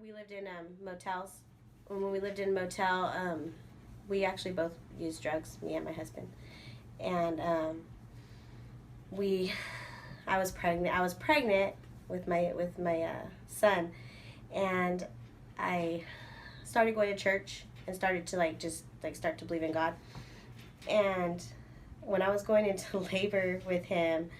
we lived in motels. When we lived in motel, we actually both used drugs, me and my husband. And I was pregnant. I was pregnant with my son, and I started going to church and started to start to believe in God. And when I was going into labor with him,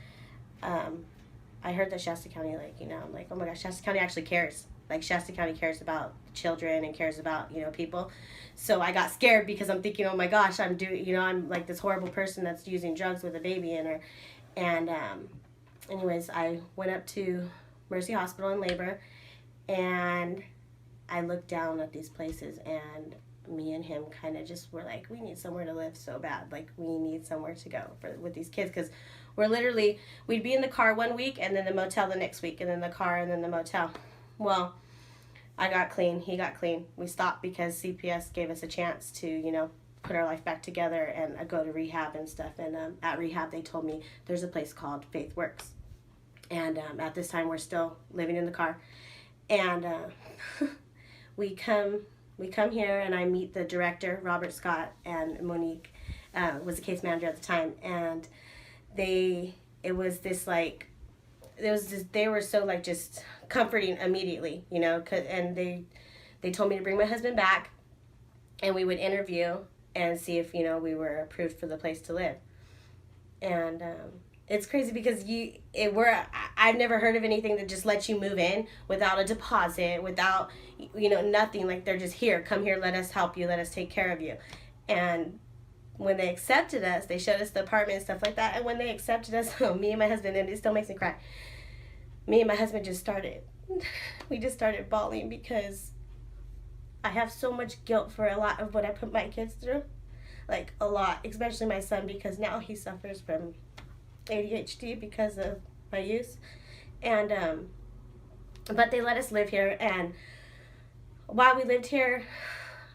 I heard that Shasta County, I'm like, oh my gosh, Shasta County actually cares. Like, Shasta County cares about children and cares about, people. So I got scared because I'm thinking, oh my gosh, I'm like this horrible person that's using drugs with a baby in her. And anyways, I went up to Mercy Hospital in labor, and I looked down at these places, and me and him kind of just were like, we need somewhere to live so bad. Like, we need somewhere to go with these kids, because we'd be in the car one week, and then the motel the next week, and then the car, and then the motel. Well, I got clean. He got clean. We stopped because CPS gave us a chance to, put our life back together and go to rehab and stuff. And at rehab, they told me there's a place called FaithWorks. And at this time, we're still living in the car. And we come here, and I meet the director, Robert Scott, and Monique was the case manager at the time. And they were so just comforting immediately, and they told me to bring my husband back, and we would interview and see if we were approved for the place to live. And it's crazy because I've never heard of anything that just lets you move in without a deposit, without nothing. Like, they're just here, come here, let us help you, let us take care of you. And when they accepted us, they showed us the apartment and stuff like that. And when they accepted us, me and my husband, and it still makes me cry, me and my husband we just started bawling, because I have so much guilt for a lot of what I put my kids through. Like, a lot, especially my son, because now he suffers from ADHD because of my use. And but they let us live here, and while we lived here,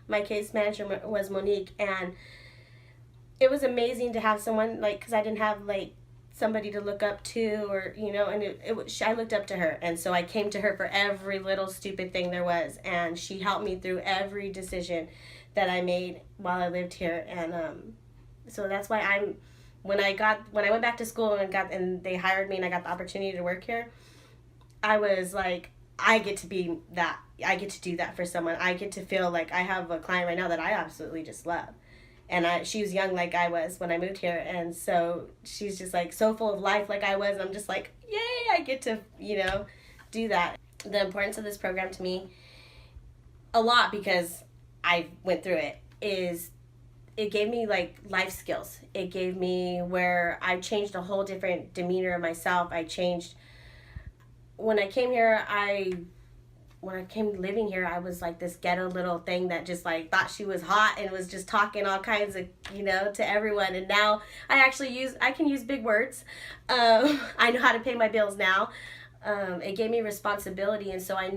my case manager was Monique, and it was amazing to have someone, because I didn't have somebody to look up to, or and I looked up to her, and so I came to her for every little stupid thing there was, and she helped me through every decision that I made while I lived here. And so that's why when I went back to school and they hired me and I got the opportunity to work here, I was like, I get to be that. I get to do that for someone. I get to feel like I have a client right now that I absolutely just love. And she was young like I was when I moved here, and so she's just so full of life like I was. I'm just like, yay, I get to, do that. The importance of this program to me, a lot, because I went through it, is it gave me life skills. It gave me where I changed a whole different demeanor of myself. When I came here, when I came living here, I was this ghetto little thing that just thought she was hot and was just talking all kinds of, to everyone. And now I can use big words. I know how to pay my bills now. It gave me responsibility. And so I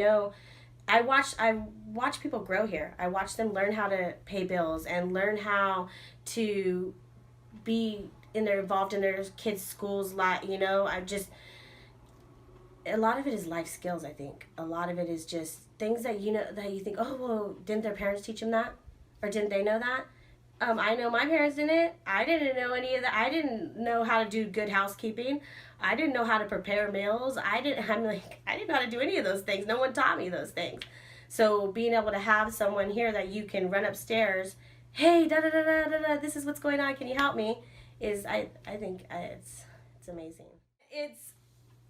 watch people grow here. I watch them learn how to pay bills and learn how to be involved in their kids' schools. A lot of it is life skills, I think. A lot of it is just things that that you think, oh, well, didn't their parents teach them that? Or didn't they know that? I know my parents didn't. I didn't know any of that. I didn't know how to do good housekeeping. I didn't know how to prepare meals. I didn't know how to do any of those things. No one taught me those things. So being able to have someone here that you can run upstairs, hey, da da da da da da, this is what's going on, can you help me? I think it's amazing.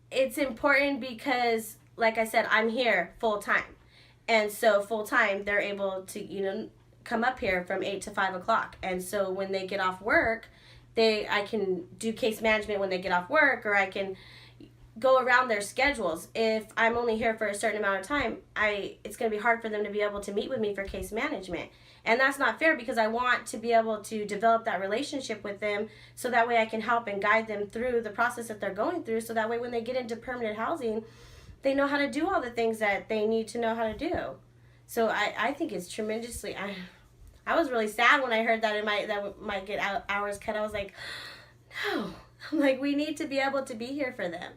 It's important because, like I said, I'm here full time. And so full time, they're able to, come up here from 8 to 5 o'clock. And so when they get off work, I can do case management when they get off work, or I can go around their schedules. If I'm only here for a certain amount of time, it's going to be hard for them to be able to meet with me for case management. And that's not fair, because I want to be able to develop that relationship with them, so that way I can help and guide them through the process that they're going through, so that way when they get into permanent housing, they know how to do all the things that they need to know how to do. So I think it's tremendously, I was really sad when I heard that that might get hours cut. I was like, no, we need to be able to be here for them.